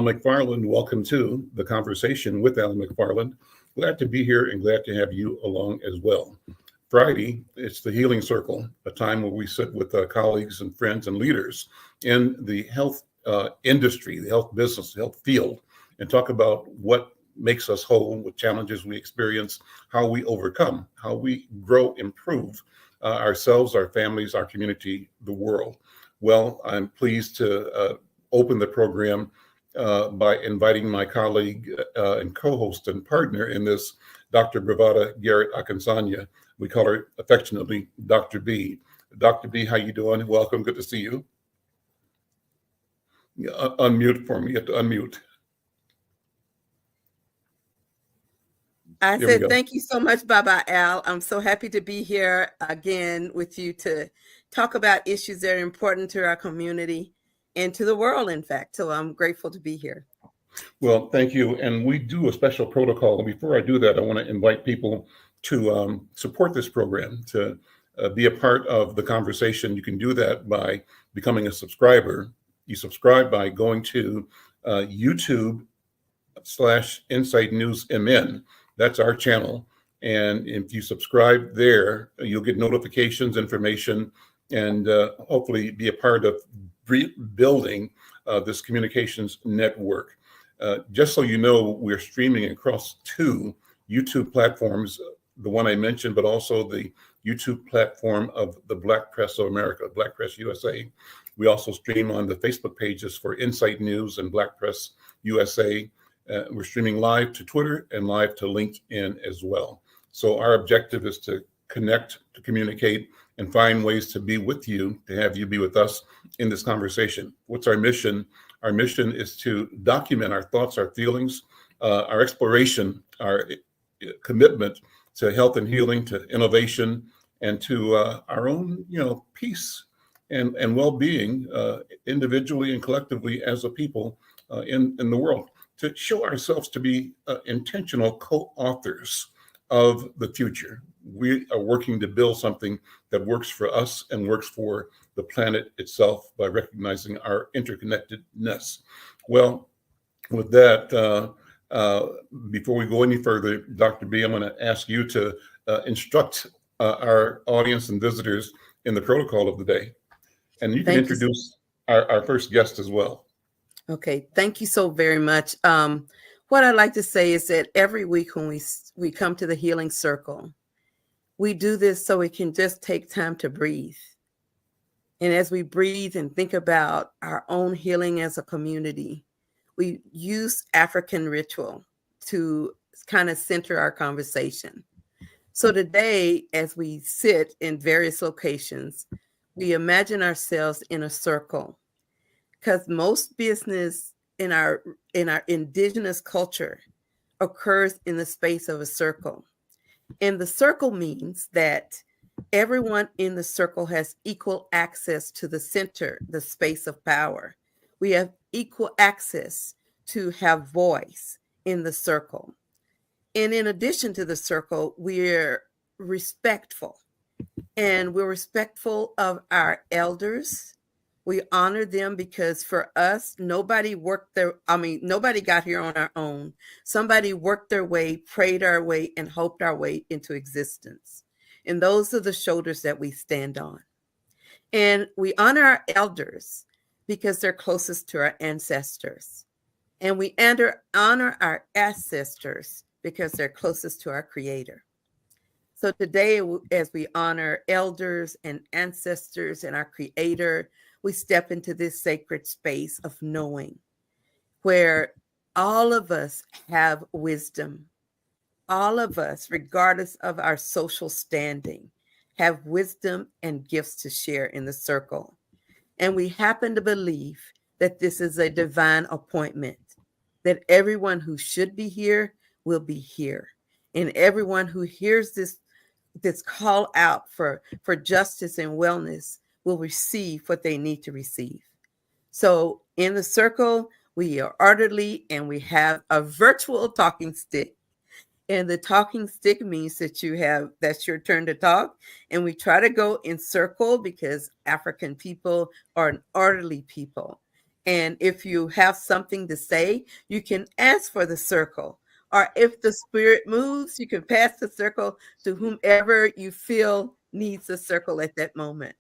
Al McFarlane. Welcome to the Conversation with Al McFarlane. Glad to be here and glad to have you along as well. Friday, it's the Healing Circle, a time where we sit with colleagues and friends and leaders in the health industry, the health business, the health field, and talk about what makes us whole, what challenges we experience, how we overcome, how we grow, improve ourselves, our families, our community, the world. Well, I'm pleased to open the program by inviting my colleague and co-host and partner in this, Dr. Briana Garrett Akinsanya. We call her affectionately Dr. B. Dr. B, how you doing? Welcome. Good to see you. Unmute for me. You have to unmute. I said, thank you so much, Baba Al. I'm so happy to be here again with you to talk about issues that are important to our community and to the world, in fact. So I'm grateful to be here. Well, thank you. And we do a special protocol. And before I do that, I want to invite people to support this program, to be a part of the conversation. You can do that by becoming a subscriber. You subscribe by going to YouTube/InsightNewsMN. That's our channel. And if you subscribe there, you'll get notifications, information, and hopefully be a part of building this communications network. Just so you know, we're streaming across 2 YouTube platforms, the one I mentioned, but also the YouTube platform of the Black Press of America, Black Press USA. We also stream on the Facebook pages for Insight News and Black Press USA. We're streaming live to Twitter and live to LinkedIn as well. So our objective is to connect, to communicate, and find ways to be with you, to have you be with us in this conversation. What's our mission? Our mission is to document our thoughts, our feelings, our exploration, our commitment to health and healing, to innovation, and to our own, peace and well-being, individually and collectively as a people in the world, to show ourselves to be intentional co-authors of the future. We are working to build something that works for us and works for the planet itself by recognizing our interconnectedness. Well, with that, before we go any further, Dr. B, I'm going to ask you to instruct our audience and visitors in the protocol of the day. And you can introduce our first guest as well. Okay, thank you so very much. What I'd like to say is that every week when we come to the Healing Circle, we do this so we can just take time to breathe. And as we breathe and think about our own healing as a community, we use African ritual to kind of center our conversation. So today, as we sit in various locations, we imagine ourselves in a circle, because most business in our indigenous culture occurs in the space of a circle. And the circle means that everyone in the circle has equal access to the center, the space of power. We have equal access to have voice in the circle. And in addition to the circle, we're respectful. And we're respectful of our elders. We honor them because for us, nobody got here on our own. Somebody worked their way, prayed our way, and hoped our way into existence. And those are the shoulders that we stand on. And we honor our elders because they're closest to our ancestors. And we honor our ancestors because they're closest to our Creator. So today, as we honor elders and ancestors and our Creator, we step into this sacred space of knowing, where all of us have wisdom. All of us, regardless of our social standing, have wisdom and gifts to share in the circle. And we happen to believe that this is a divine appointment, that everyone who should be here will be here. And everyone who hears this call out for justice and wellness will receive what they need to receive. So in the circle, we are orderly and we have a virtual talking stick. And the talking stick means that that's your turn to talk. And we try to go in circle because African people are an orderly people. And if you have something to say, you can ask for the circle. Or if the spirit moves, you can pass the circle to whomever you feel needs a circle at that moment.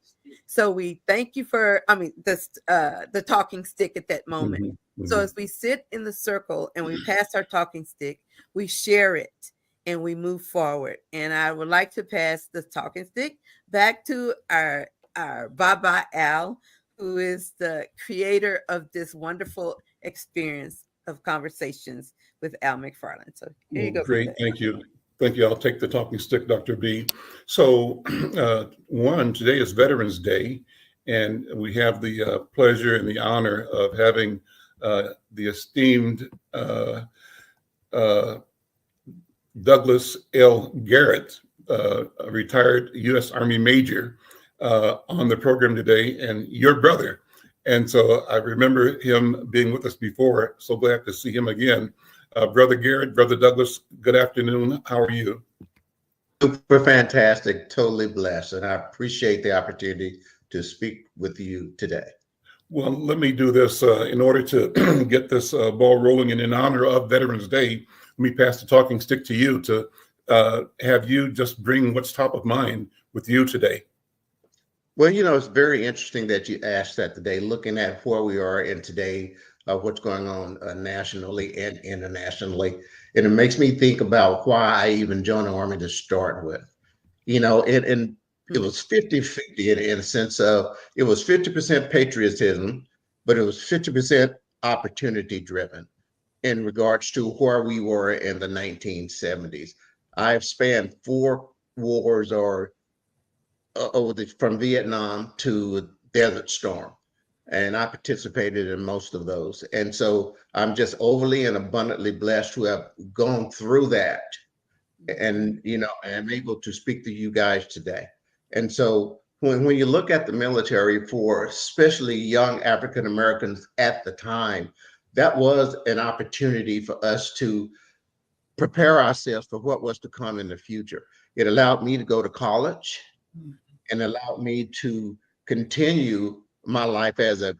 So we thank you for, the talking stick at that moment. Mhm, So mhm. as we sit in the circle and we pass our talking stick, we share it and we move forward. And I would like to pass the talking stick back to our Baba Al, who is the creator of this wonderful experience of Conversations with Al McFarlane. So here you Well, go, great. Brother. Thank you. Thank you. I'll take the talking stick, Dr. B. So, today is Veterans Day, and we have the pleasure and the honor of having the esteemed uh, Douglas L. Garrett, a retired U.S. Army major, on the program today, and your brother. And so I remember him being with us before. So glad to see him again. Brother Garrett, Brother Douglas, good afternoon. How are you? Super fantastic, totally blessed, and I appreciate the opportunity to speak with you today. Well, let me do this in order to get this ball rolling. And in honor of Veterans Day, let me pass the talking stick to you to have you just bring what's top of mind with you today. Well, it's very interesting that you asked that today, looking at where we are in today, what's going on nationally and internationally. And it makes me think about why I even joined the Army to start with. And it Mm. was 50-50 in a sense of it was 50% patriotism, but it was 50% opportunity driven in regards to where we were in the 1970s. I've spanned four wars or from Vietnam to Desert Storm, and I participated in most of those. And so I'm just overly and abundantly blessed to have gone through that, and I'm able to speak to you guys today. And so when you look at the military, for especially young African Americans at the time, that was an opportunity for us to prepare ourselves for what was to come in the future. It allowed me to go to college and allowed me to continue my life as a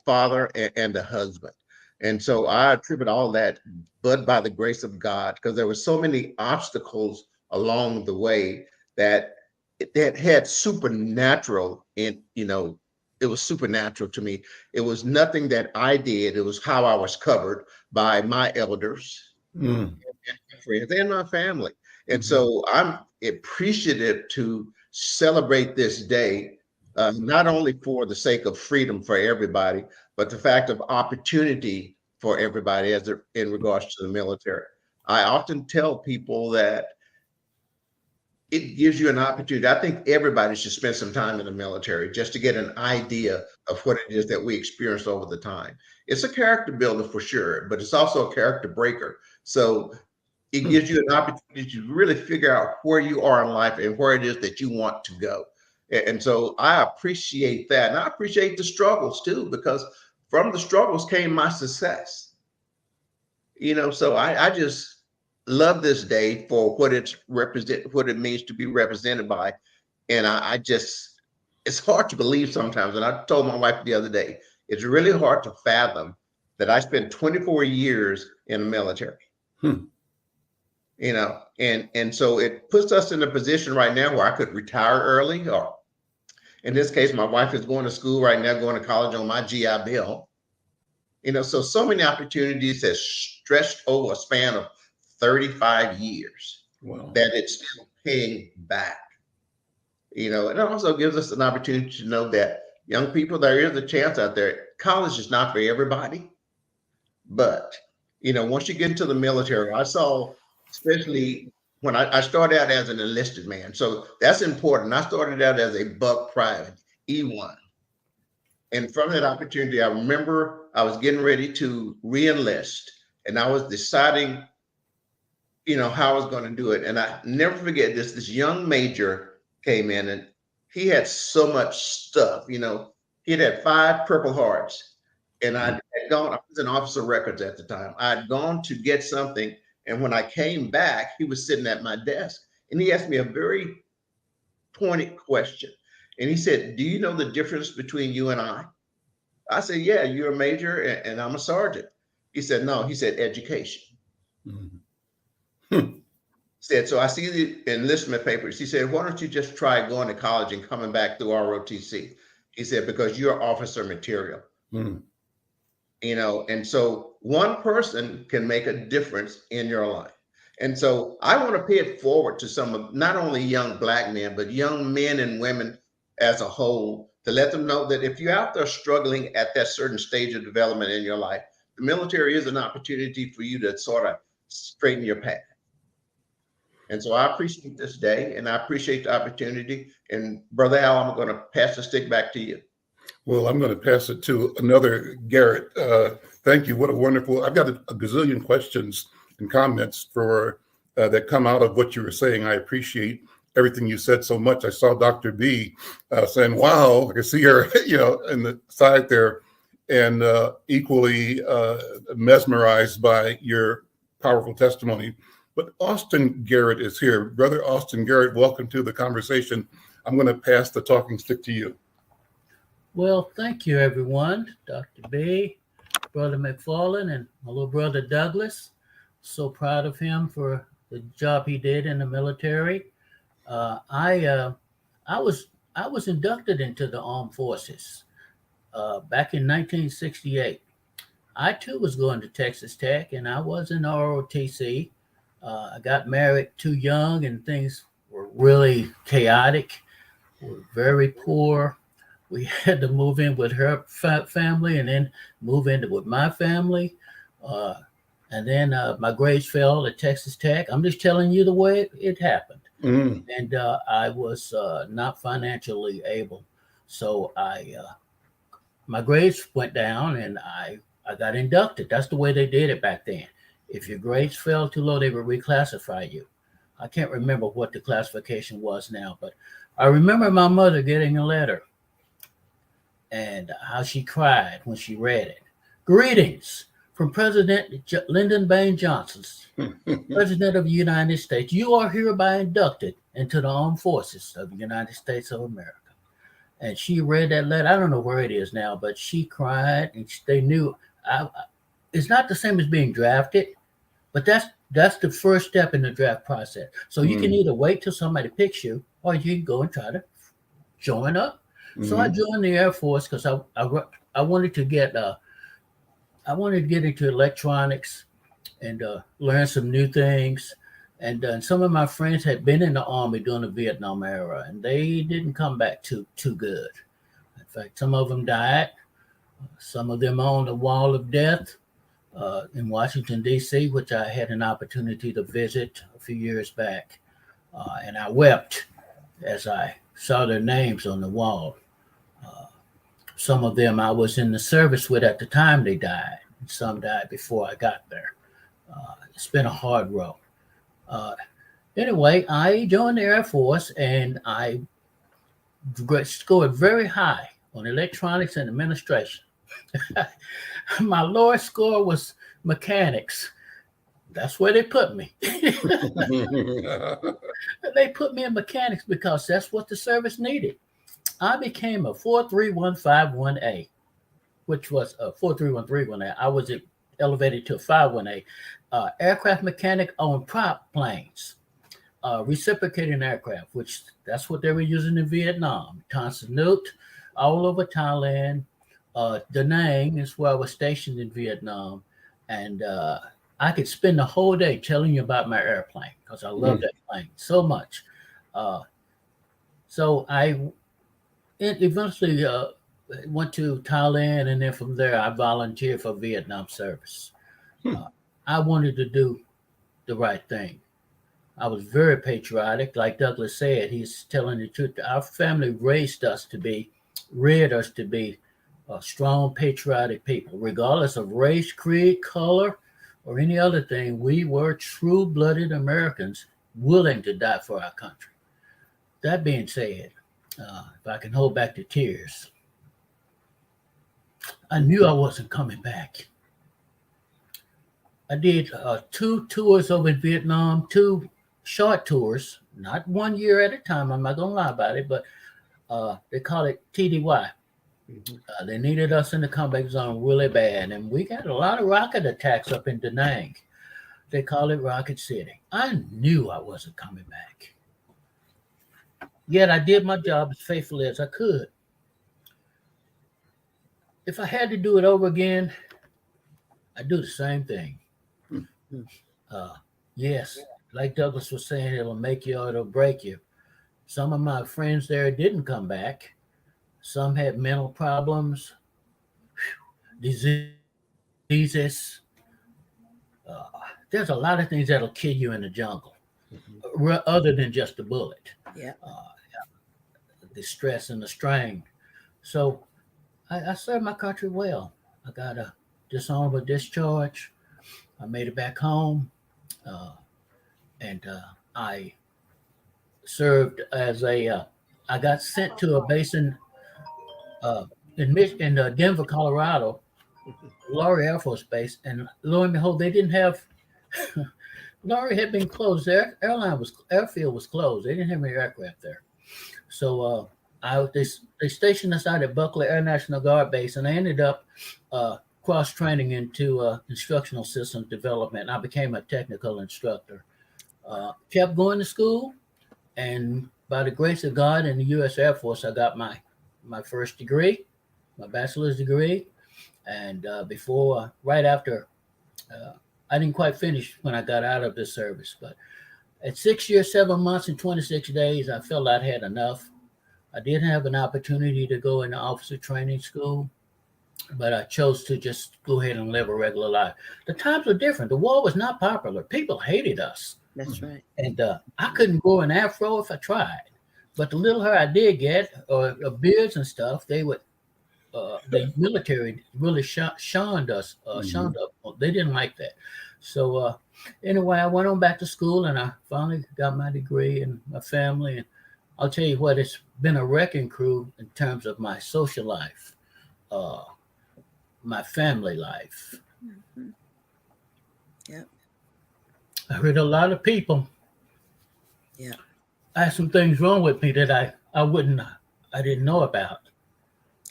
father and a husband. And so I attribute all that, but by the grace of God, because there were so many obstacles along the way that that had supernatural it was supernatural to me. It was nothing that I did. It was how I was covered by my elders Mm. and my friends and my family. And Mhm. so I'm appreciative to celebrate this day, not only for the sake of freedom for everybody, but the fact of opportunity for everybody in regards to the military. I often tell people that it gives you an opportunity. I think everybody should spend some time in the military just to get an idea of what it is that we experience over the time. It's a character builder for sure, but it's also a character breaker. So it gives you an opportunity to really figure out where you are in life and where it is that you want to go. And so I appreciate that. And I appreciate the struggles too, because from the struggles came my success. So I just love this day for what it means to be represented by. And I just, it's hard to believe sometimes. And I told my wife the other day, it's really hard to fathom that I spent 24 years in the military. Hmm. And so it puts us in a position right now where I could retire early, or in this case, my wife is going to school right now, going to college on my GI Bill. So many opportunities that stretched over a span of 35 years Wow. that it's still paying back. And it also gives us an opportunity to know that young people, there is a chance out there. College is not for everybody, but once you get into the military, I saw, especially when I started out as an enlisted man, so that's important. I started out as a buck private, E1, and from that opportunity, I remember I was getting ready to re-enlist, and I was deciding, how I was going to do it. And I never forget this. This young major came in, and he had so much stuff. He'd had 5 Purple Hearts, and I had gone. I was in officer records at the time. I had gone to get something, and when I came back, he was sitting at my desk, and he asked me a very pointed question. And he said, "Do you know the difference between you and I?" I said, yeah, you're a major and I'm a sergeant. He said, no, he said, education. Mm-hmm. Said, so I see the enlistment papers. He said, why don't you just try going to college and coming back through ROTC? He said, because you're officer material. Mm-hmm. You know, and so one person can make a difference in your life. And so I want to pay it forward to some of not only young Black men, but young men and women as a whole, to let them know that if you're out there struggling at that certain stage of development in your life, the military is an opportunity for you to sort of straighten your path. And so I appreciate this day, and I appreciate the opportunity. And Brother Al, I'm going to pass the stick back to you. Well, I'm going to pass it to another Garrett. Thank you. What a wonderful, I've got a gazillion questions and comments for that come out of what you were saying. I appreciate everything you said so much. I saw Dr. B saying, wow, I can see her, you know, in the side there, and equally mesmerized by your powerful testimony. But Austin Garrett is here. Brother Austin Garrett, welcome to the conversation. I'm going to pass the talking stick to you. Well, thank you, everyone. Dr. B, Brother McFarlane, and my little brother Douglas. So proud of him for the job he did in the military. I was inducted into the armed forces back in 1968. I too was going to Texas Tech, and I was in ROTC. I got married too young, and things were really chaotic. We were very poor. We had to move in with her family and then move in with my family. And then my grades fell at Texas Tech. I'm just telling you the way it happened. Mm. And I was not financially able. So my grades went down and I got inducted. That's the way they did it back then. If your grades fell too low, they would reclassify you. I can't remember what the classification was now, but I remember my mother getting a letter and how she cried when she read it. Greetings from President Lyndon Baines Johnson, President of the United States. You are hereby inducted into the armed forces of the United States of America. And she read that letter. I don't know where it is now, but she cried, and they knew. It's not the same as being drafted, but that's the first step in the draft process. So you can either wait till somebody picks you, or you can go and try to join up. So I joined the Air Force because I wanted to get into electronics and learn some new things. And some of my friends had been in the Army during the Vietnam era, and they didn't come back too good. In fact, some of them died. Some of them on the wall of death in Washington, D.C., which I had an opportunity to visit a few years back. And I wept as I saw their names on the wall. Some of them I was in the service with at the time they died. And some died before I got there. It's been a hard road. Anyway, I joined the Air Force and I scored very high on electronics and administration. My lowest score was mechanics. That's where they put me. They put me in mechanics because that's what the service needed. I became a 43151A, which was a 43131A. I was elevated to a 51A, aircraft mechanic on prop planes, reciprocating aircraft, which that's what they were using in Vietnam. Tan Son Nhut, all over Thailand. Da Nang is where I was stationed in Vietnam. And I could spend the whole day telling you about my airplane because I love that plane so much. So I eventually went to Thailand, and then from there I volunteered for Vietnam service. I wanted to do the right thing. I was very patriotic. Like Douglas said, he's telling the truth. Our family reared us to be strong, patriotic people, regardless of race, creed, color, or any other thing. We were true-blooded Americans willing to die for our country. That being said, if I can hold back the tears, I knew I wasn't coming back. I did 2 tours over in Vietnam, 2 short tours, not 1 year at a time. I'm not going to lie about it, but they call it TDY, They needed us in the combat zone really bad, and we got a lot of rocket attacks up in Da Nang. They call it Rocket City. I knew I wasn't coming back. Yet I did my job as faithfully as I could. If I had to do it over again, I'd do the same thing. Yes, like Douglas was saying, it'll make you or it'll break you. Some of my friends there didn't come back. Some had mental problems, diseases. There's a lot of things that'll kill you in the jungle, other than just the bullet. Yeah. The stress and the strain. So I served my country well. I got a dishonorable discharge. I made it back home, and I served as I got sent to a base in Denver, Colorado, Laurie Air Force Base, and lo and behold, they didn't have. Laurie had been closed. Their airfield was closed. They didn't have any aircraft there. So they stationed us out at Buckley Air National Guard Base, and I ended up cross-training into instructional systems development. I became a technical instructor. Kept going to school, and by the grace of God in the U.S. Air Force, I got my first degree, my bachelor's degree, and right after, I didn't quite finish when I got out of the service, but at 6 years, 7 months, and 26 days, I felt I'd had enough. I did have an opportunity to go into officer training school, but I chose to just go ahead and live a regular life. The times were different. The war was not popular. People hated us. That's right. And I couldn't grow an afro if I tried. But the little hair I did get, or beards and stuff, they would, the military really shunned us. Shunned up. They didn't like that. So anyway, I went on back to school, and I finally got my degree and my family. And I'll tell you what, it's been a wrecking crew in terms of my social life, my family life. Mm-hmm. Yep. I heard a lot of people. Yeah. I had some things wrong with me that I didn't know about.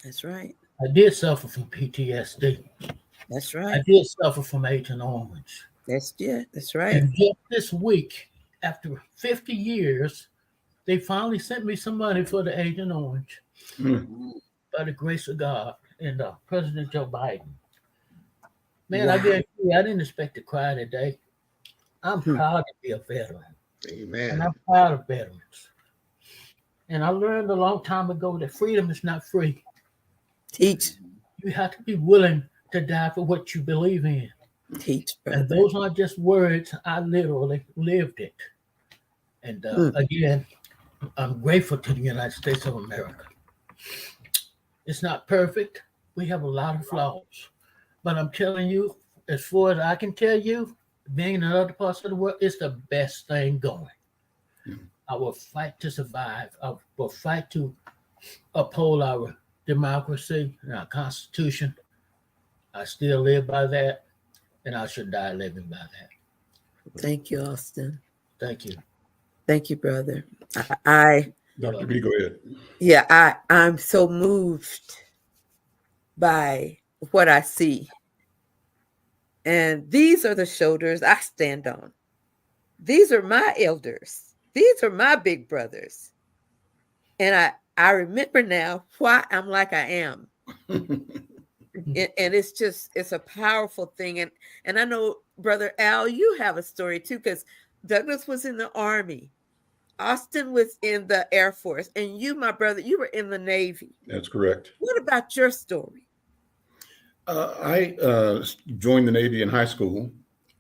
That's right. I did suffer from PTSD. That's right. I did suffer from Agent Orange. That's right. And just this week, after 50 years, they finally sent me some money for the Agent Orange by the grace of God and President Joe Biden. Man, wow. I guarantee you, I didn't expect to cry today. I'm proud to be a veteran. Amen. And I'm proud of veterans. And I learned a long time ago that freedom is not free. Teach. You have to be willing to die for what you believe in. Teach, brother. And those aren't just words. I literally lived it. And again, I'm grateful to the United States of America. It's not perfect. We have a lot of flaws. But I'm telling you, as far as I can tell you, being in other parts of the world, it's the best thing going. I will fight to survive. I will fight to uphold our democracy and our Constitution. I still live by that, and I should die living by that. Thank you, Austin. Thank you. Thank you, brother. Dr. B, go ahead. Yeah, I'm so moved by what I see. And these are the shoulders I stand on. These are my elders. These are my big brothers. And I remember now why I'm like I am. And it's a powerful thing. And I know, Brother Al, you have a story too, because Douglas was in the Army. Austin was in the Air Force. And you, my brother, you were in the Navy. That's correct. What about your story? I joined the Navy in high school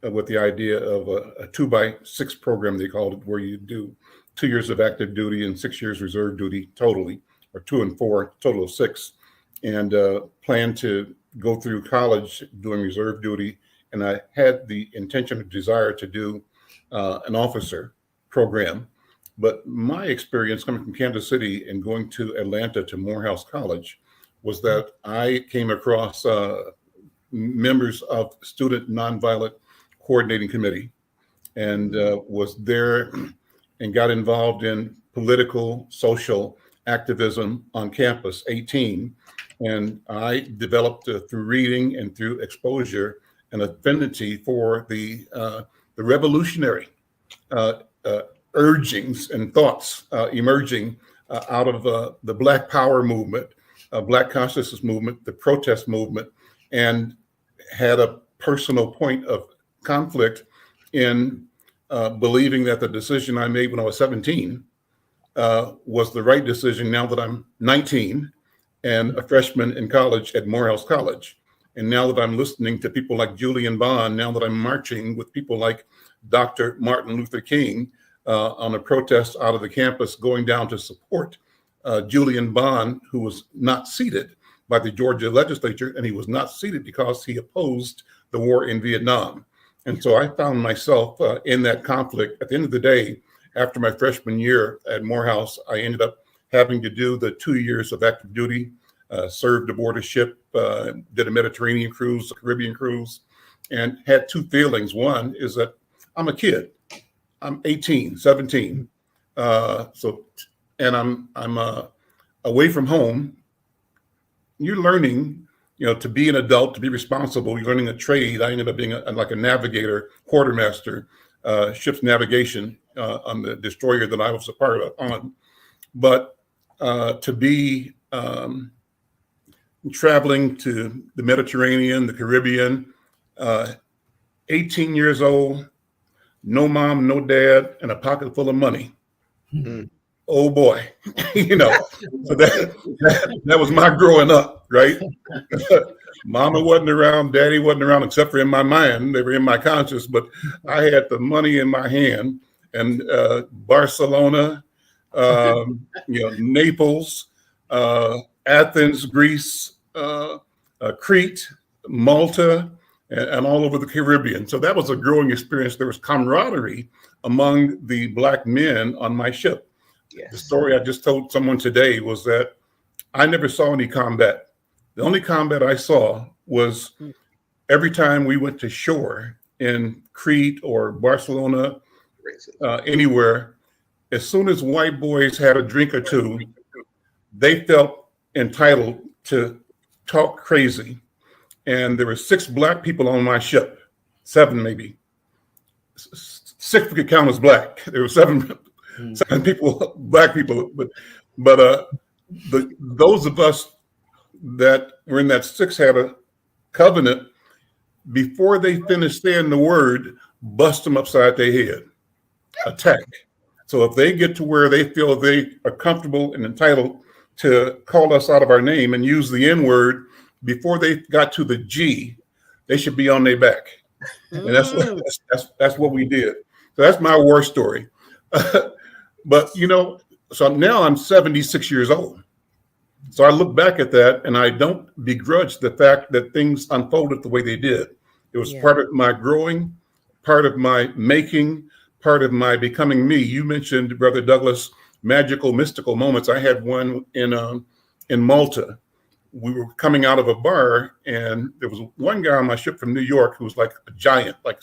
with the idea of a 2x6 program, they called it, where you do 2 years of active duty and 6 years reserve duty totally, or 2 and 4, total of 6, and planned to go through college doing reserve duty. And I had the intention or desire to do an officer program. But my experience coming from Kansas City and going to Atlanta to Morehouse College was that I came across members of Student Nonviolent Coordinating Committee and was there and got involved in political, social activism on campus, 18, And I developed through reading and through exposure an affinity for the revolutionary urgings and thoughts emerging out of the Black Power movement, Black consciousness movement, the protest movement, and had a personal point of conflict in believing that the decision I made when I was 17 was the right decision now that I'm 19 and a freshman in college at Morehouse College. And now that I'm listening to people like Julian Bond, now that I'm marching with people like Dr. Martin Luther King on a protest out of the campus going down to support Julian Bond, who was not seated by the Georgia legislature, and he was not seated because he opposed the war in Vietnam. And so I found myself in that conflict. At the end of the day, after my freshman year at Morehouse, I ended up having to do the 2 years of active duty, served aboard a ship, did a Mediterranean cruise, a Caribbean cruise, and had two feelings. One is that I'm a kid. I'm 18, 17. And I'm away from home. You're learning, to be an adult, to be responsible. You're learning a trade. I ended up being like a navigator, quartermaster, ship's navigation on the destroyer that I was a part of on. But to be traveling to the Mediterranean, the Caribbean, 18 years old, no mom, no dad, and a pocket full of money. Mm-hmm. Oh boy, so that was my growing up, right? Mama wasn't around, daddy wasn't around, except for in my mind. They were in my conscious, but I had the money in my hand. And Barcelona, Naples, Athens, Greece, Crete, Malta, and all over the Caribbean. So that was a growing experience. There was camaraderie among the Black men on my ship. Yes. The story I just told someone today was that I never saw any combat. The only combat I saw was every time we went to shore in Crete or Barcelona, anywhere, as soon as white boys had a drink or two, they felt entitled to talk crazy. And there were 6 Black people on my ship, 7 maybe. 6 we could count as Black. There were 7 people, Black people, but those of us that were in that 6 had a covenant. Before they finished saying the word, bust them upside their head. Attack. So if they get to where they feel they are comfortable and entitled to call us out of our name and use the N word, before they got to the G, they should be on their back. And that's what we did. So that's my war story. But so now I'm 76 years old. So I look back at that and I don't begrudge the fact that things unfolded the way they did. It was part of my growing, part of my making, part of my becoming me. You mentioned, Brother Douglas, magical, mystical moments. I had one in Malta. We were coming out of a bar and there was one guy on my ship from New York who was like a giant, like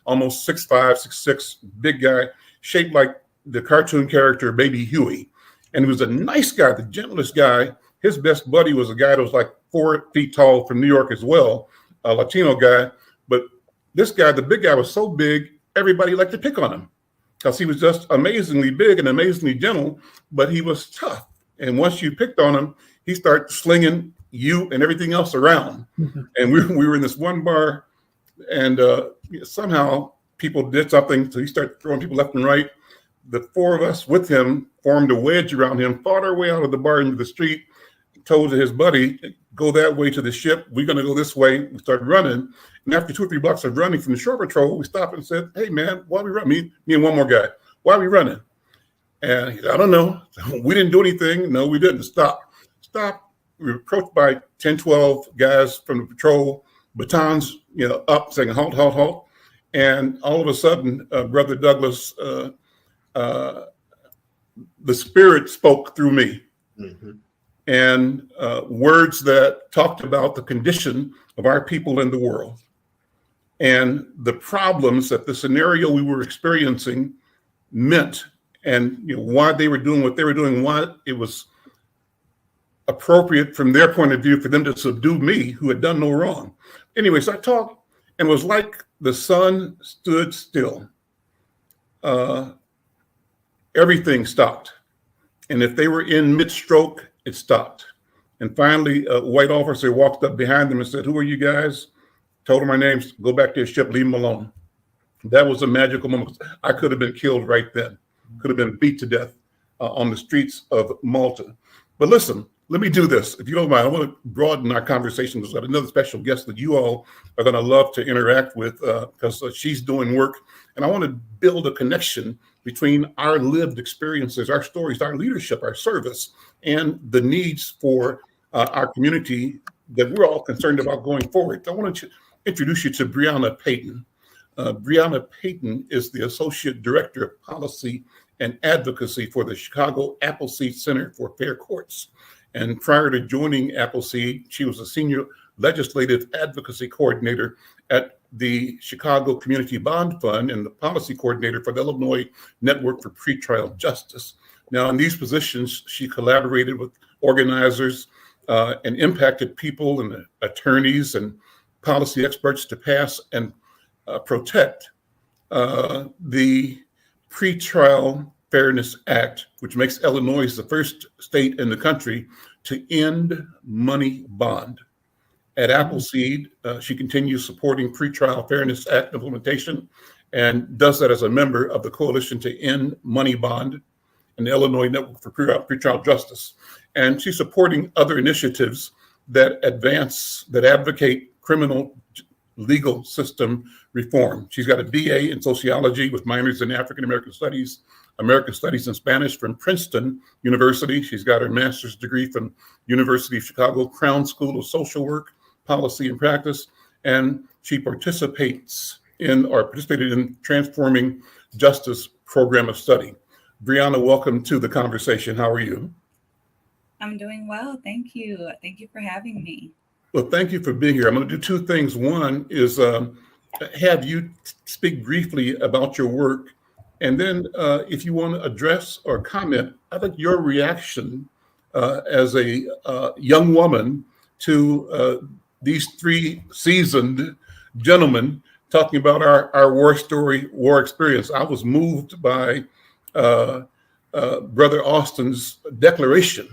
almost 6'5", 6'6", big guy, shaped like the cartoon character Baby Huey. And he was a nice guy, the gentlest guy. His best buddy was a guy that was like 4 feet tall from New York as well, a Latino guy. But this guy, the big guy, was so big, everybody liked to pick on him because he was just amazingly big and amazingly gentle, but he was tough. And once you picked on him, he started slinging you and everything else around. Mm-hmm. And we were in this one bar, and somehow people did something. So he started throwing people left and right. The 4 of us with him formed a wedge around him, fought our way out of the bar into the street, told his buddy, go that way to the ship. We're going to go this way. We started running. And after 2 or 3 blocks of running from the shore patrol, we stopped and said, hey, man, why are we running? Me and one more guy. Why are we running? And he said, I don't know. We didn't do anything. No, we didn't. Stop. We were approached by 10, 12 guys from the patrol, batons, up, saying, halt, halt, halt. And all of a sudden, Brother Douglas, the Spirit spoke through me. Mm-hmm. And words that talked about the condition of our people in the world and the problems that the scenario we were experiencing meant, and why they were doing what they were doing, why it was appropriate from their point of view for them to subdue me, who had done no wrong. Anyways, I talked, and it was like the sun stood still. Everything stopped. And if they were in mid-stroke, it stopped. And finally, a white officer walked up behind them and said, "Who are you guys?" Told them my names, "Go back to your ship, leave them alone." That was a magical moment. I could have been killed right then, could have been beat to death on the streets of Malta. But listen, let me do this. If you don't mind, I want to broaden our conversation. We've got another special guest that you all are going to love to interact with because she's doing work. And I want to build a connection between our lived experiences, our stories, our leadership, our service, and the needs for our community that we're all concerned about going forward. I want to introduce you to Briana Payton. Briana Payton is the Associate Director of Policy and Advocacy for the Chicago Appleseed Center for Fair Courts. And prior to joining Appleseed, she was a Senior Legislative Advocacy Coordinator at the Chicago Community Bond Fund and the Policy Coordinator for the Illinois Network for Pretrial Justice. Now, in these positions, she collaborated with organizers and impacted people and attorneys and policy experts to pass and protect the Pretrial Fairness Act, which makes Illinois the first state in the country to end money bond. At Appleseed, she continues supporting Pretrial Fairness Act implementation and does that as a member of the Coalition to End Money Bond and the Illinois Network for Pretrial Justice. And she's supporting other initiatives that advocate criminal legal system reform. She's got a BA in sociology with minors in African American Studies, American Studies and Spanish from Princeton University. She's got her master's degree from University of Chicago Crown School of Social Work, Policy and Practice, and she participated in Transforming Justice Program of Study. Briana, welcome to the conversation. How are you? I'm doing well. Thank you. Thank you for having me. Well, thank you for being here. I'm going to do two things. One is have you speak briefly about your work. And then if you want to address or comment, I think your reaction as a young woman to these three seasoned gentlemen talking about our war story, war experience. I was moved by Brother Austin's declaration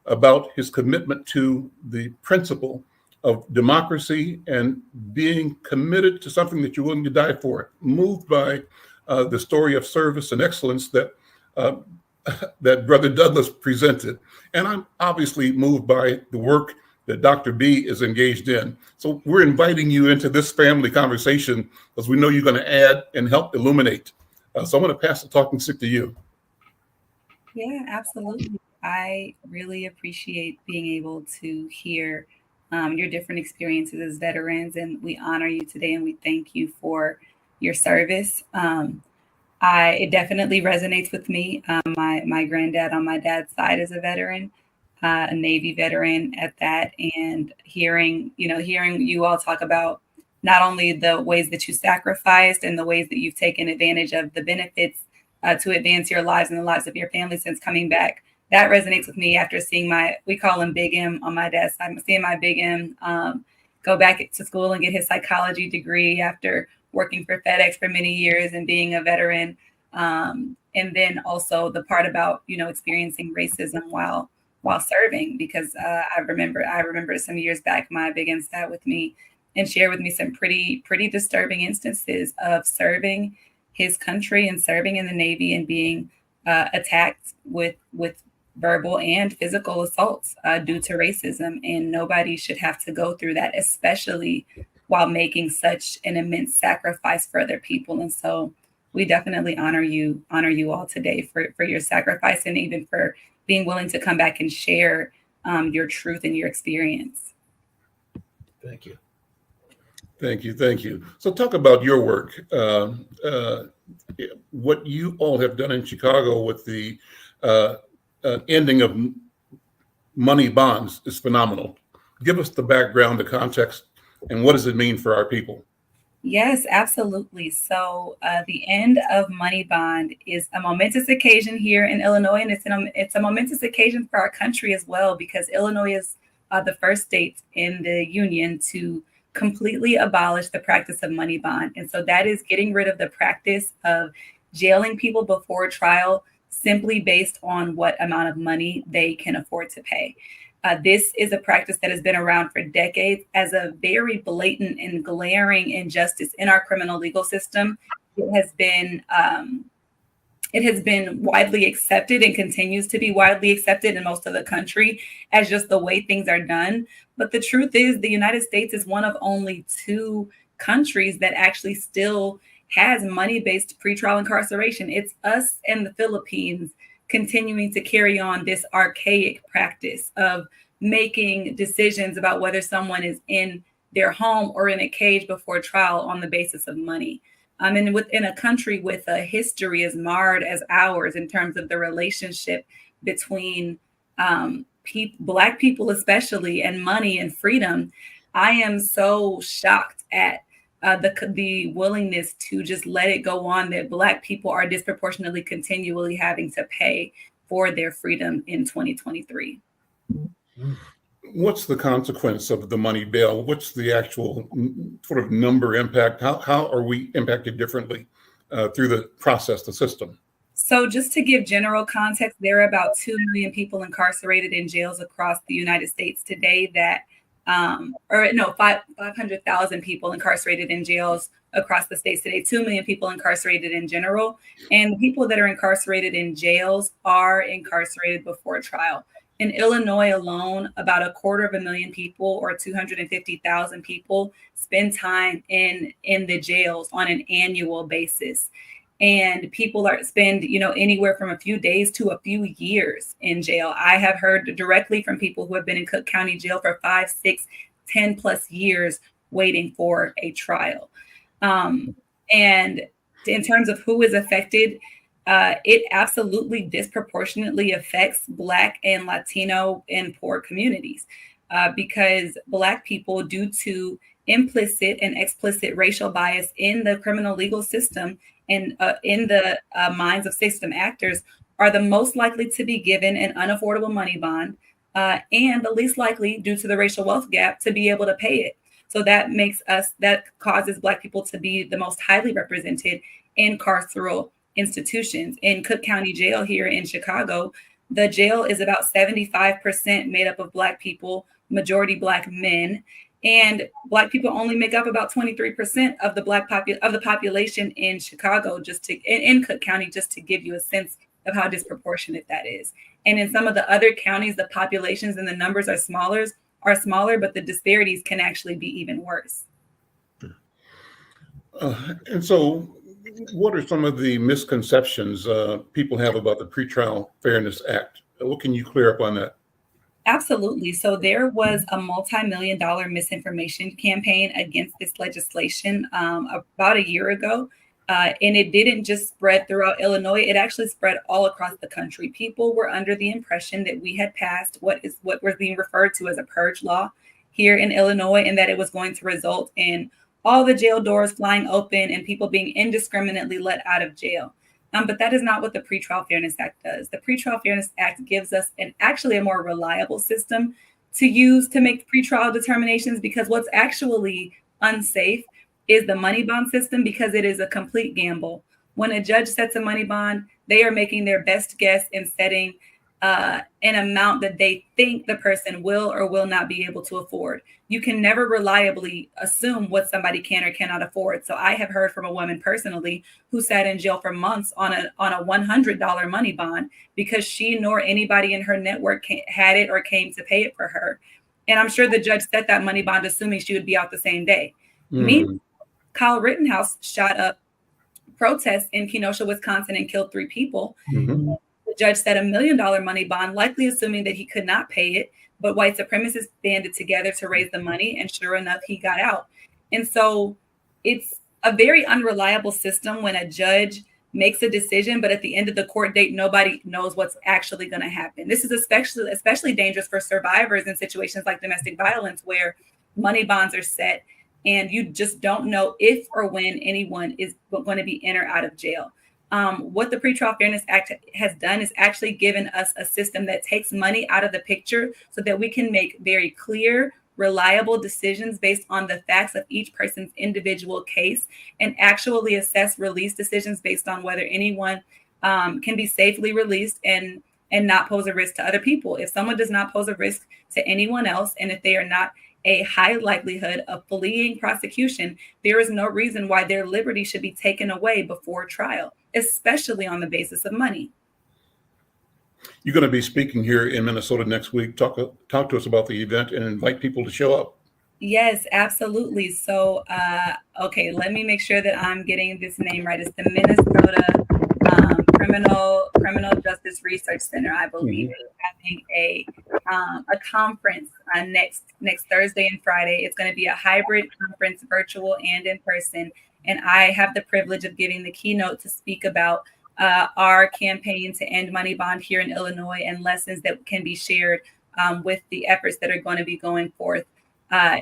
about his commitment to the principle of democracy and being committed to something that you're willing to die for. Moved by the story of service and excellence that Brother Douglas presented. And I'm obviously moved by the work that Dr. B is engaged in. So we're inviting you into this family conversation because we know you're going to add and help illuminate. So I'm going to pass the talking stick to you. Yeah, absolutely. I really appreciate being able to hear your different experiences as veterans, and we honor you today and we thank you for your service. It definitely resonates with me. My granddad on my dad's side is a veteran, a Navy veteran at that, and hearing you all talk about not only the ways that you sacrificed and the ways that you've taken advantage of the benefits to advance your lives and the lives of your family since coming back. That resonates with me after seeing we call him Big M on my dad's side, seeing my Big M go back to school and get his psychology degree after working for FedEx for many years and being a veteran. And then also the part about, experiencing racism while serving, because I remember some years back, my Big M sat with me and shared with me some pretty disturbing instances of serving his country and serving in the Navy and being attacked with verbal and physical assaults due to racism. And nobody should have to go through that, especially while making such an immense sacrifice for other people. And so we definitely honor you all today for your sacrifice and even for being willing to come back and share your truth and your experience. Thank you. Thank you. So talk about your work, what you all have done in Chicago with the ending of money bonds is phenomenal. Give us the background, the context, and what does it mean for our people? Yes, absolutely. So the end of money bond is a momentous occasion here in Illinois, and it's a momentous occasion for our country as well, because Illinois is the first state in the union to completely abolish the practice of money bond. And so that is getting rid of the practice of jailing people before trial simply based on what amount of money they can afford to pay. This is a practice that has been around for decades as a very blatant and glaring injustice in our criminal legal system. It has been widely accepted and continues to be widely accepted in most of the country as just the way things are done. But the truth is, the United States is one of only 2 countries that actually still has money-based pretrial incarceration. It's us and the Philippines continuing to carry on this archaic practice of making decisions about whether someone is in their home or in a cage before trial on the basis of money. And within a country with a history as marred as ours in terms of the relationship between Black people, especially, and money and freedom, I am so shocked at the willingness to just let it go on that Black people are disproportionately continually having to pay for their freedom in 2023. What's the consequence of the money bail? What's the actual sort of number impact? How are we impacted differently through the process, the system? So just to give general context, there are about 2 million people incarcerated in jails across the United States today 500,000 people incarcerated in jails across the states today, 2 million people incarcerated in general. And the people that are incarcerated in jails are incarcerated before trial. In Illinois alone, about 250,000 people, or 250,000 people, spend time in the jails on an annual basis. And people spend anywhere from a few days to a few years in jail. I have heard directly from people who have been in Cook County Jail for 5, 6, 10 plus years waiting for a trial. And in terms of who is affected, it absolutely disproportionately affects Black and Latino and poor communities, because Black people, due to implicit and explicit racial bias in the criminal legal system and in the minds of system actors, are the most likely to be given an unaffordable money bond, and the least likely, due to the racial wealth gap, to be able to pay it. So that causes Black people to be the most highly represented in carceral institutions. In Cook County Jail here in Chicago, the jail is about 75% made up of Black people, majority Black men, and Black people only make up about 23% of the population in Chicago, in Cook County, just to give you a sense of how disproportionate that is. And in some of the other counties, the populations and the numbers are smaller, but the disparities can actually be even worse. And so, what are some of the misconceptions people have about the Pretrial Fairness Act? What can you clear up on that? Absolutely. So there was a multi-million-dollar misinformation campaign against this legislation about a year ago. And it didn't just spread throughout Illinois, it actually spread all across the country. People were under the impression that we had passed what was being referred to as a purge law here in Illinois, and that it was going to result in all the jail doors flying open and people being indiscriminately let out of jail. But that is not what the Pretrial Fairness Act does. The Pretrial Fairness Act gives us actually a more reliable system to use to make pretrial determinations, because what's actually unsafe is the money bond system, because it is a complete gamble. When a judge sets a money bond, they are making their best guess in setting an amount that they think the person will or will not be able to afford. You can never reliably assume what somebody can or cannot afford. So I have heard from a woman personally who sat in jail for months on a $100 money bond because she nor anybody in her network had it or came to pay it for her. And I'm sure the judge set that money bond assuming she would be out the same day. Meanwhile, Kyle Rittenhouse shot up protests in Kenosha, Wisconsin, and killed 3 people. Mm-hmm. The judge set $1 million money bond, likely assuming that he could not pay it, but white supremacists banded together to raise the money, and sure enough, he got out. And so it's a very unreliable system when a judge makes a decision, but at the end of the court date, nobody knows what's actually going to happen. This is especially dangerous for survivors in situations like domestic violence, where money bonds are set and you just don't know if or when anyone is going to be in or out of jail. What the Pretrial Fairness Act has done is actually given us a system that takes money out of the picture so that we can make very clear, reliable decisions based on the facts of each person's individual case, and actually assess release decisions based on whether anyone can be safely released and not pose a risk to other people. If someone does not pose a risk to anyone else, and if they are not a high likelihood of fleeing prosecution, there is no reason why their liberty should be taken away before trial, especially on the basis of money. You're going to be speaking here in Minnesota next week. Talk to us about the event and invite people to show up. Yes, absolutely. So, okay, let me make sure that I'm getting this name right. It's the Minnesota Criminal Justice Research Center, I believe, is having a conference next Thursday and Friday. It's going to be a hybrid conference, virtual and in person. And I have the privilege of giving the keynote to speak about our campaign to end money bond here in Illinois and lessons that can be shared with the efforts that are going to be going forth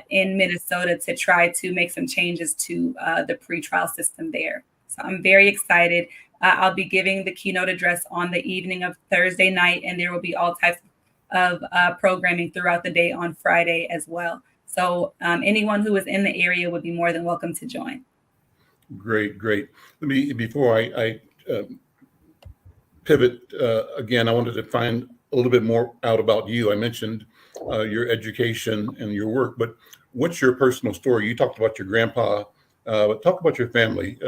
in Minnesota to try to make some changes to the pretrial system there. So I'm very excited. I'll be giving the keynote address on the evening of Thursday night, and there will be all types of programming throughout the day on Friday as well. So anyone who is in the area would be more than welcome to join. Great. Before I pivot again, I wanted to find a little bit more out about you. I mentioned your education and your work, but what's your personal story? You talked about your grandpa, but talk about your family.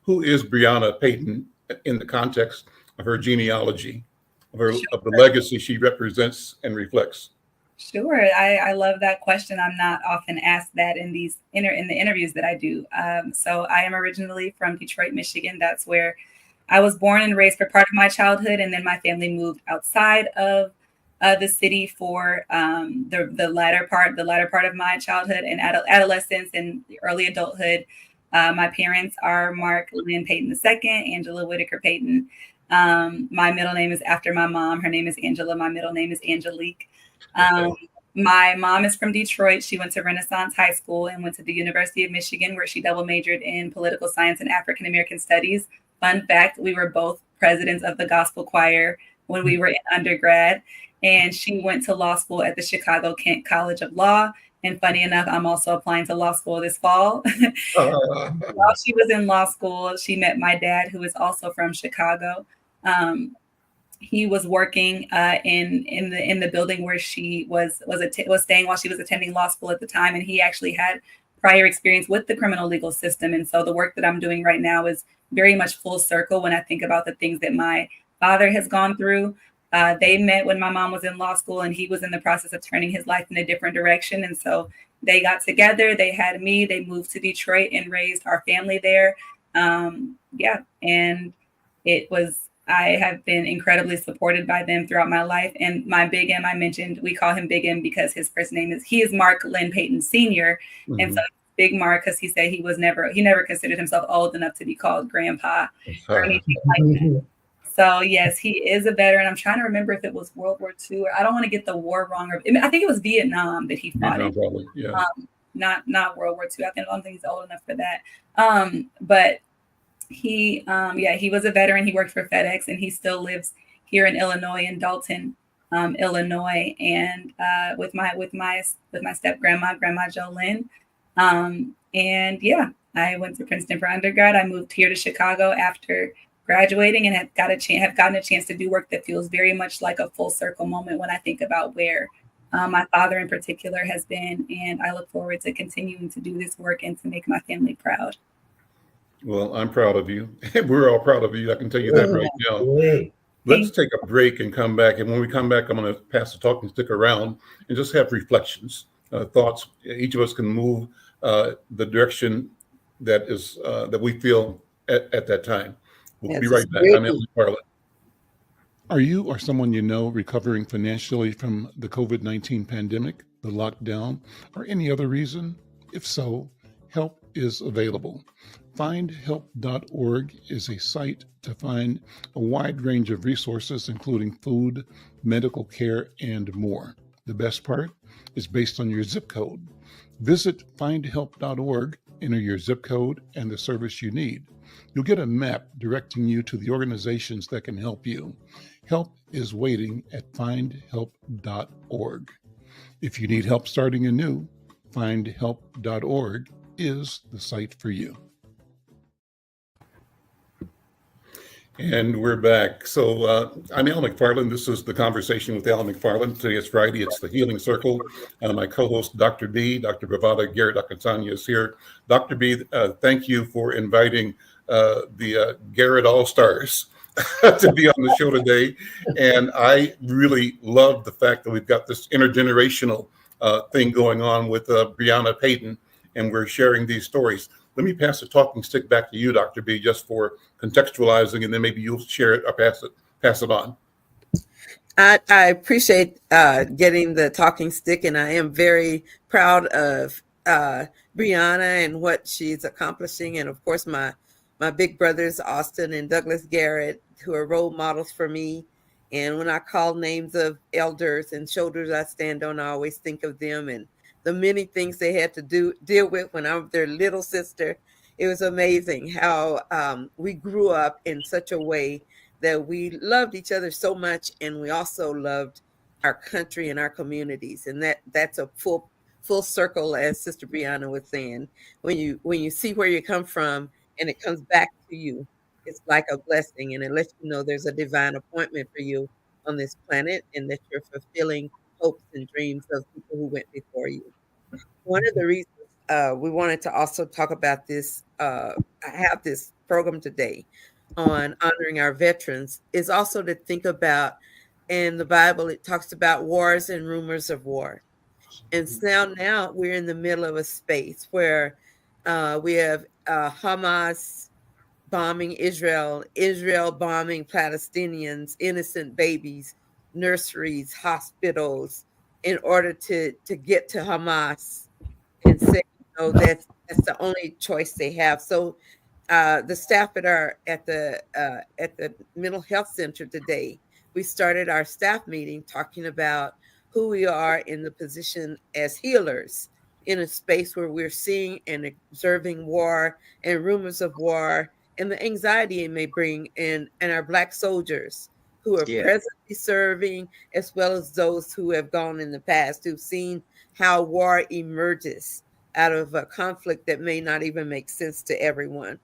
Who is Briana Payton in the context of her genealogy, of the legacy she represents and reflects? Sure. I love that question. I'm not often asked that in the interviews that I do. So I am originally from Detroit, Michigan. That's where I was born and raised for part of my childhood. And then my family moved outside of the city for the latter part of my childhood and adolescence and early adulthood. My parents are Mark Lynn Payton II, Angela Whitaker Payton. My middle name is after my mom. Her name is Angela. My middle name is Angelique. My mom is from Detroit. She went to Renaissance High School and went to the University of Michigan, where she double majored in political science and African American studies. Fun fact, we were both presidents of the gospel choir when we were in undergrad. And she went to law school at the Chicago Kent College of Law. And funny enough, I'm also applying to law school this fall. While she was in law school, she met my dad, who is also from Chicago. He was working in the building where she was staying while she was attending law school at the time, and he actually had prior experience with the criminal legal system. And so the work that I'm doing right now is very much full circle when I think about the things that my father has gone through. They met when my mom was in law school, and he was in the process of turning his life in a different direction. And so they got together, they had me, they moved to Detroit and raised our family there. And I have been incredibly supported by them throughout my life. And my Big M, I mentioned, we call him Big M because his first name is Mark Lynn Payton Sr. Mm-hmm. And so Big Mark, because he said he never considered himself old enough to be called grandpa or anything like that. So yes, he is a veteran. I'm trying to remember if it was World War II, or I don't want to get the war wrong. I think it was Vietnam that he fought in. Probably, yeah. Not World War II. I don't think he's old enough for that. But he was a veteran. He worked for FedEx, and he still lives here in Illinois, in Dalton, Illinois, and with my step grandma Jolynn. I went to Princeton for undergrad. I moved here to Chicago after graduating and have gotten a chance to do work that feels very much like a full circle moment when I think about where my father in particular has been. And I look forward to continuing to do this work and to make my family proud. Well, I'm proud of you. We're all proud of you. I can tell you that right now. Let's take a break and come back. And when we come back, I'm going to pass the talking stick around and just have reflections, thoughts. Each of us can move the direction that we feel at that time. We'll be right back. I'm Al McFarlane. Are you or someone you know recovering financially from the COVID-19 pandemic, the lockdown, or any other reason? If so, help is available. Findhelp.org is a site to find a wide range of resources, including food, medical care, and more. The best part is based on your zip code. Visit findhelp.org, enter your zip code and the service you need. You'll get a map directing you to the organizations that can help you. Help is waiting at findhelp.org. If you need help starting anew, findhelp.org is the site for you. And we're back. So I'm Al McFarlane. This is the Conversation with Al McFarlane. Today is Friday. It's the Healing Circle. My co-host, Dr. B, Dr. Briana Garrett, Dr. Tanya is here. Dr. B, thank you for inviting the Garrett All-Stars to be on the show today. And I really love the fact that we've got this intergenerational thing going on with Briana Payton, and we're sharing these stories. Let me pass the talking stick back to you, Dr. B, just for contextualizing, and then maybe you'll share it or pass it on. I appreciate getting the talking stick, and I am very proud of Briana and what she's accomplishing, and of course my big brothers Austin and Douglas Garrett, who are role models for me. And when I call names of elders and shoulders I stand on, I always think of them and the many things they had to deal with when I was their little sister. It was amazing how we grew up in such a way that we loved each other so much, and we also loved our country and our communities. And that's a full circle, as Sister Briana was saying. When you see where you come from and it comes back to you, it's like a blessing, and it lets you know there's a divine appointment for you on this planet, and that you're fulfilling hopes and dreams of people who went before you. One of the reasons we wanted to also talk about this, I have this program today on honoring our veterans, is also to think about, in the Bible, it talks about wars and rumors of war. And so now we're in the middle of a space where we have Hamas bombing Israel bombing Palestinians, innocent babies, nurseries, hospitals, in order to get to Hamas and say, that's the only choice they have. So the staff at the mental health center today, we started our staff meeting talking about who we are in the position as healers in a space where we're seeing and observing war and rumors of war and the anxiety it may bring, and our Black soldiers who are presently serving, as well as those who have gone in the past, who've seen how war emerges out of a conflict that may not even make sense to everyone.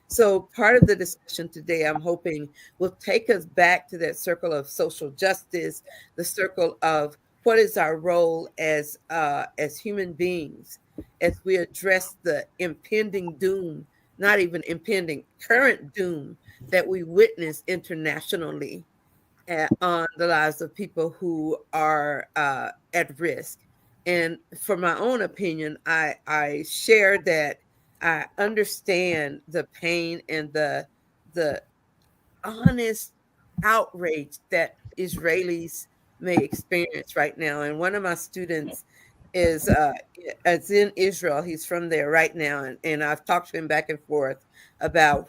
So part of the discussion today, I'm hoping, will take us back to that circle of social justice, the circle of what is our role as human beings, as we address the impending doom, not even impending, current doom that we witness internationally on the lives of people who are at risk. And for my own opinion, I share that I understand the pain and the honest outrage that Israelis may experience right now. And one of my students is in Israel. He's from there right now, and I've talked to him back and forth about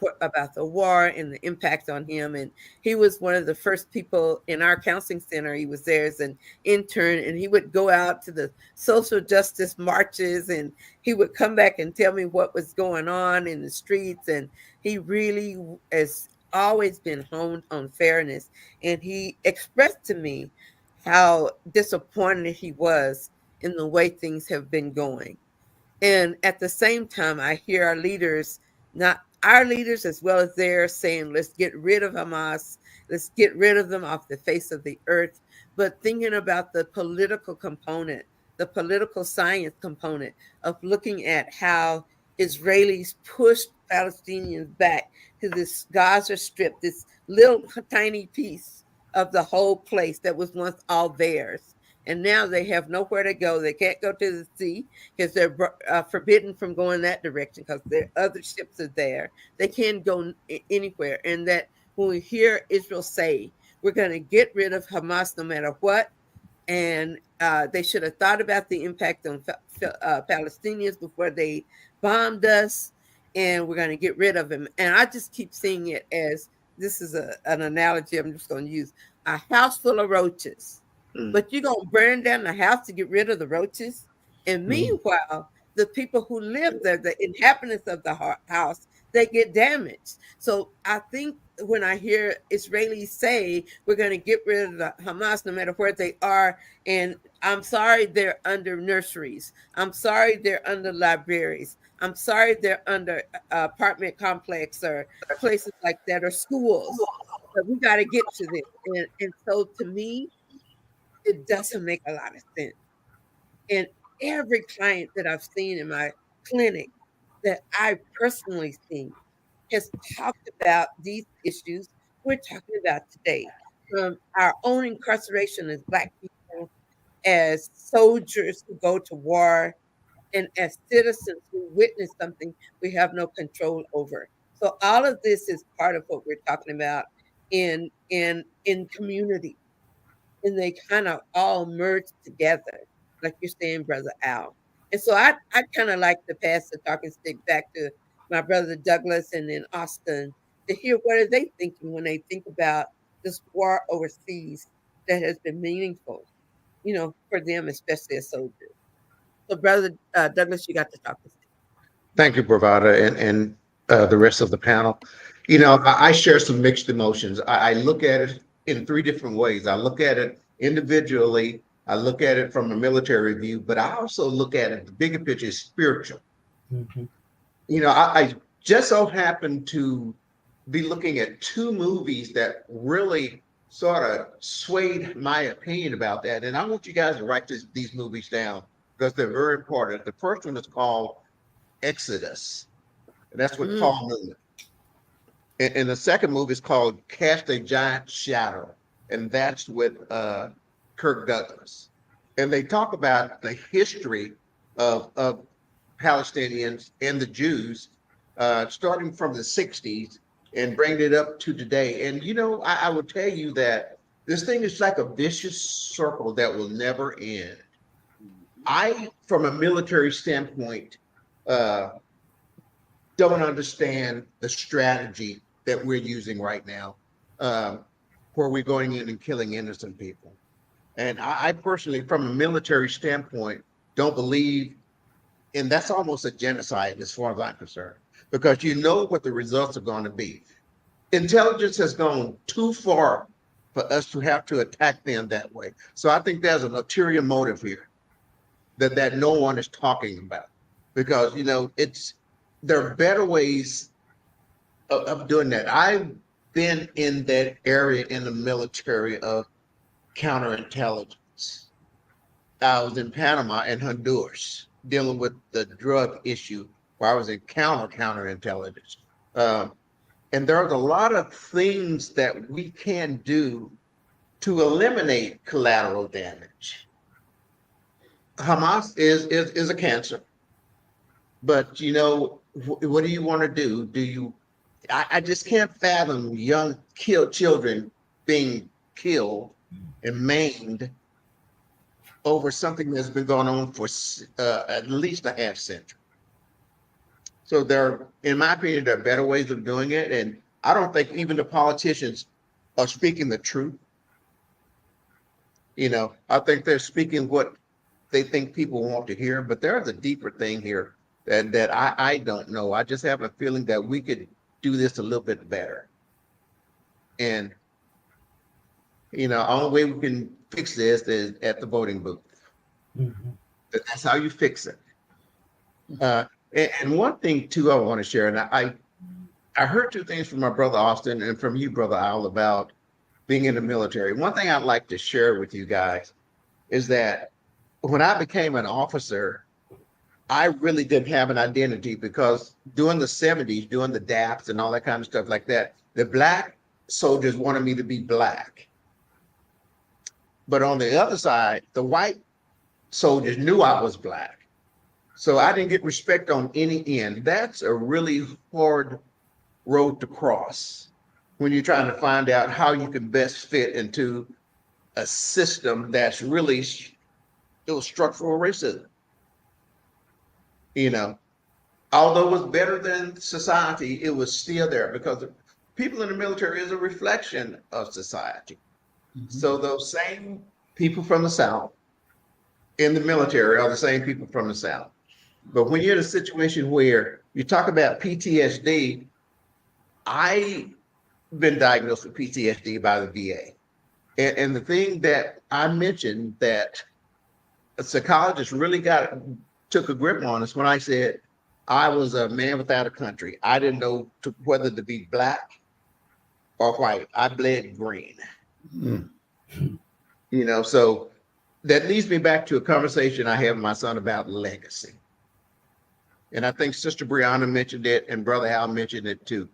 the war and the impact on him. And he was one of the first people in our counseling center. He was there as an intern, and he would go out to the social justice marches, and he would come back and tell me what was going on in the streets. And he really has always been honed on fairness. And he expressed to me how disappointed he was in the way things have been going. And at the same time, I hear our leaders, not our leaders as well as theirs, saying, let's get rid of Hamas, let's get rid of them off the face of the earth. But thinking about the political component, the political science component of looking at how Israelis pushed Palestinians back to this Gaza Strip, this little tiny piece of the whole place that was once all theirs. And now they have nowhere to go. They can't go to the sea because they're forbidden from going that direction because their other ships are there. They can't go anywhere. And that when we hear Israel say, we're going to get rid of Hamas no matter what, and they should have thought about the impact on Palestinians before they bombed us, and we're going to get rid of them. And I just keep seeing it as, this is an analogy I'm just going to use, a house full of roaches. But you're going to burn down the house to get rid of the roaches? And meanwhile, the people who live there, the inhabitants of the house, they get damaged. So I think when I hear Israelis say we're going to get rid of the Hamas no matter where they are, and I'm sorry they're under nurseries, I'm sorry they're under libraries, I'm sorry they're under apartment complex or places like that, or schools, but we got to get to them. And so to me, it doesn't make a lot of sense. And every client that I've seen in my clinic that I personally seen has talked about these issues we're talking about today, from our own incarceration as Black people, as soldiers who go to war, and as citizens who witness something we have no control over. So all of this is part of what we're talking about in community, and they kind of all merge together, like you're saying, Brother Al. And so I kind of like to pass the talking stick back to my brother Douglas and then Austin to hear what are they thinking when they think about this war overseas that has been meaningful, for them, especially as soldiers. So, Brother Douglas, you got the talking stick. Thank you, Bravada, and the rest of the panel. I share some mixed emotions. I look at it in three different ways. I look at it individually. I look at it from a military view, but I also look at it, the bigger picture is spiritual. Mm-hmm. I just so happen to be looking at two movies that really sort of swayed my opinion about that. And I want you guys to write these movies down because they're very important. The first one is called Exodus, and that's with Paul Newman. And the second movie is called Cast a Giant Shadow, and that's with Kirk Douglas. And they talk about the history of Palestinians and the Jews, starting from the 60s and bringing it up to today. And, I would tell you that this thing is like a vicious circle that will never end. I, from a military standpoint, don't understand the strategy that we're using right now, where we're going in and killing innocent people. And I personally, from a military standpoint, don't believe, and that's almost a genocide as far as I'm concerned, because you know what the results are going to be. Intelligence has gone too far for us to have to attack them that way. So I think there's an ulterior motive here that no one is talking about, because there are better ways of doing that. I've been in that area in the military of counterintelligence. I was in Panama and Honduras dealing with the drug issue, where I was in counterintelligence. And there's a lot of things that we can do to eliminate collateral damage. Hamas is a cancer, but what do you want to do? I just can't fathom young children being killed and maimed over something that's been going on for at least a half century. So in my opinion, there are better ways of doing it. And I don't think even the politicians are speaking the truth. I think they're speaking what they think people want to hear, but there's a deeper thing here that I don't know. I just have a feeling that we could do this a little bit better. And, the only way we can fix this is at the voting booth. Mm-hmm. That's how you fix it. And one thing too, I want to share, and I heard two things from my brother Austin and from you, Brother Al, about being in the military. One thing I'd like to share with you guys is that when I became an officer, I really didn't have an identity, because during the 70s, during the DAPs and all that kind of stuff like that, the Black soldiers wanted me to be Black. But on the other side, the white soldiers knew I was Black. So I didn't get respect on any end. That's a really hard road to cross when you're trying to find out how you can best fit into a system that's really structural racism. Although it was better than society, it was still there, because people in the military is a reflection of society. Mm-hmm. So those same people from the South in the military are the same people from the South. But when you're in a situation where you talk about PTSD, I've been diagnosed with PTSD by the VA. And the thing that I mentioned that a psychologist really took a grip on us when I said I was a man without a country. I didn't know whether to be black or white. I bled green. Mm. You know, so that leads me back to a conversation I had with my son about legacy. And I think Sister Briana mentioned it and Brother Al mentioned it too.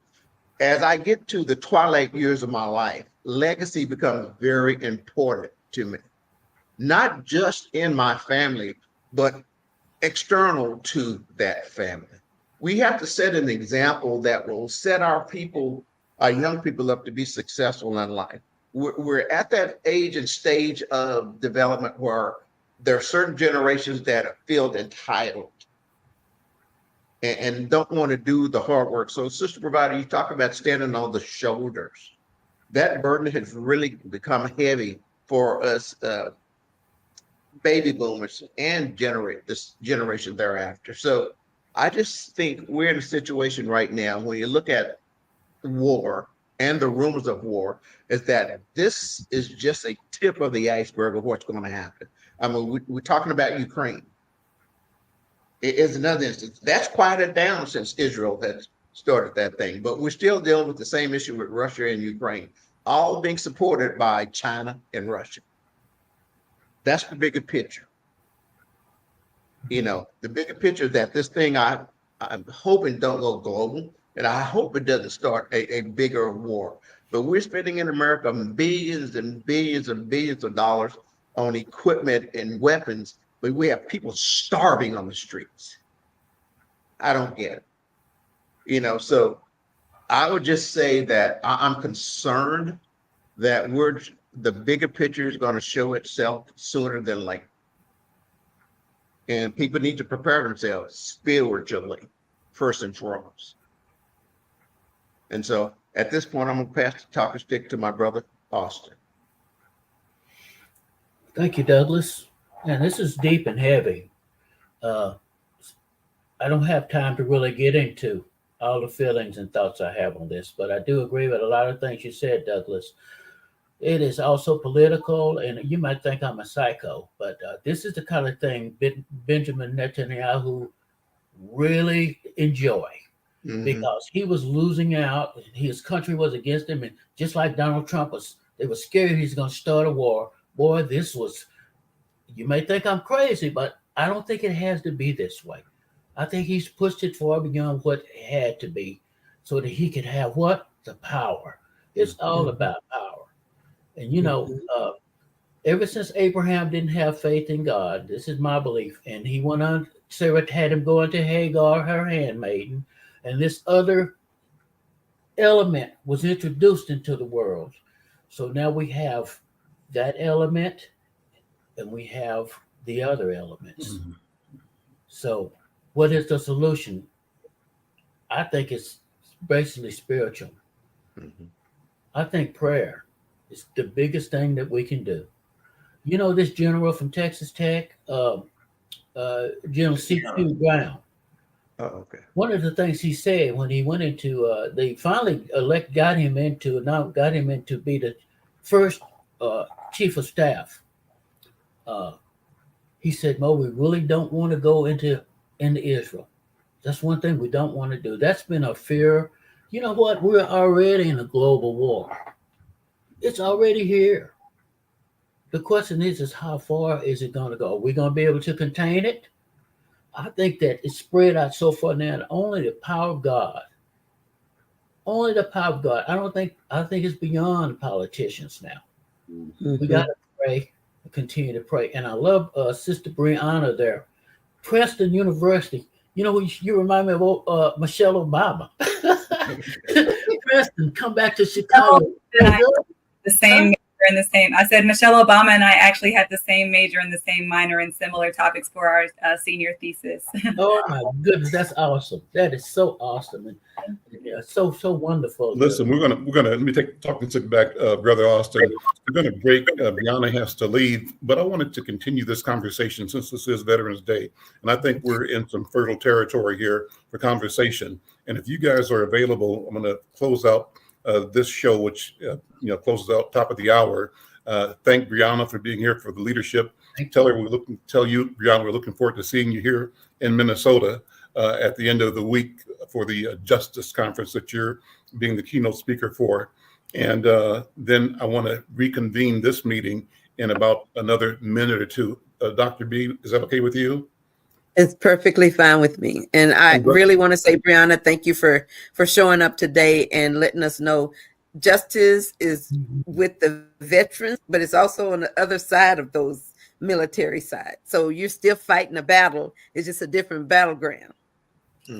As I get to the twilight years of my life, legacy becomes very important to me. Not just in my family, but external to that family. We have to set an example that will set our people, our young people up to be successful in life. We're at that age and stage of development where there are certain generations that feel entitled and don't want to do the hard work. So, Sister Provider, you talk about standing on the shoulders. That burden has really become heavy for us baby boomers and this generation thereafter. So I just think we're in a situation right now when you look at war and the rumors of war, is that this is just a tip of the iceberg of what's going to happen. I mean, we're talking about Ukraine. It is another instance. That's quieted down since Israel has started that thing, but we're still dealing with the same issue with Russia and Ukraine, all being supported by China and Russia. That's the bigger picture. You know, the bigger picture is that this thing I'm hoping don't go global, and I hope it doesn't start a bigger war. But we're spending in America billions and billions and billions of dollars on equipment and weapons, but we have people starving on the streets. I don't get it. You know, so I would just say that I'm concerned that the bigger picture is going to show itself sooner than later. And people need to prepare themselves spiritually, first and foremost. And so at this point, I'm going to pass the talking stick to my brother, Austin. Thank you, Douglas. And this is deep and heavy. I don't have time to really get into all the feelings and thoughts I have on this, but I do agree with a lot of things you said, Douglas. It is also political, and you might think I'm a psycho, but this is the kind of thing Benjamin Netanyahu really enjoy, because he was losing out. His country was against him, and just like Donald Trump they were scared he's going to start a war. Boy, you may think I'm crazy, but I don't think it has to be this way. I think he's pushed it far beyond what it had to be so that he could have what? The power. It's all about power. And, you know, ever since Abraham didn't have faith in God, this is my belief, and he went on, Sarah had him go into Hagar, her handmaiden, and this other element was introduced into the world. So now we have that element, and we have the other elements. Mm-hmm. So what is the solution? I think it's basically spiritual. Mm-hmm. I think prayer is the biggest thing that we can do. You know, this general from Texas Tech, General C.Q. Brown. Oh, okay. One of the things he said when he went into, they finally got him into be the first chief of staff. He said, "Mo, we really don't want to go into Israel. That's one thing we don't want to do. That's been a fear. You know what? We're already in a global war. It's already here. The question is how far is it going to go? Are we going to be able to contain it? I think that it's spread out so far now that only the power of God. Only the power of God. I think it's beyond politicians now. Mm-hmm. We got to pray, continue to pray. And I love Sister Briana there. Preston University. You know, you remind me of Michelle Obama. Preston, come back to Chicago. The same in the same. I said Michelle Obama and I actually had the same major and the same minor in similar topics for our senior thesis. Oh my goodness, that's awesome. That is so awesome and yeah, so wonderful. Listen, we're gonna let me talk and sit back, Brother Austin. We're gonna break. Briana has to leave, but I wanted to continue this conversation since this is Veterans Day, and I think we're in some fertile territory here for conversation. And if you guys are available, I'm gonna close out this show, which closes out top of the hour. Thank Briana for being here, for the leadership. Tell you, Briana, we're looking forward to seeing you here in Minnesota at the end of the week for the Justice Conference that you're being the keynote speaker for. And then I want to reconvene this meeting in about another minute or two. Dr. B, is that okay with you? It's perfectly fine with me. And I really want to say, Briana, thank you for showing up today and letting us know justice is with the veterans, but it's also on the other side of those military side. So you're still fighting a battle. It's just a different battleground.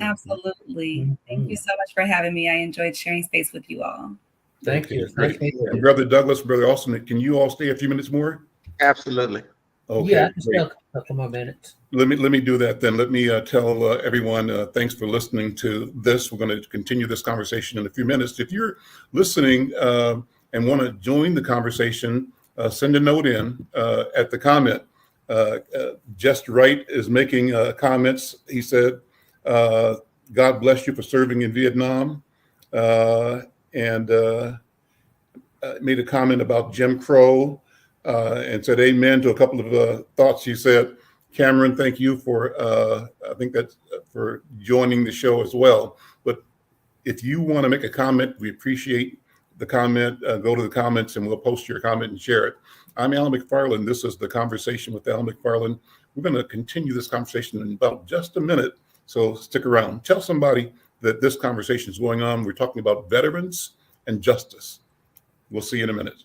Absolutely. Thank you so much for having me. I enjoyed sharing space with you all. Thank you. Great. And Brother Douglas, Brother Austin, can you all stay a few minutes more? Absolutely. Okay. Yeah, I can stay a couple more minutes. Let me do that then. Let me tell everyone, thanks for listening to this. We're going to continue this conversation in a few minutes. If you're listening and want to join the conversation, send a note in at the comment. Just Right is making comments. He said, God bless you for serving in Vietnam, and made a comment about Jim Crow and said amen to a couple of thoughts he said. Cameron, thank you for, I think that's for joining the show as well. But if you want to make a comment, we appreciate the comment. Go to the comments and we'll post your comment and share it. I'm Al McFarlane. This is the Conversation with Al McFarlane. We're going to continue this conversation in about just a minute. So stick around. Tell somebody that this conversation is going on. We're talking about veterans and justice. We'll see you in a minute.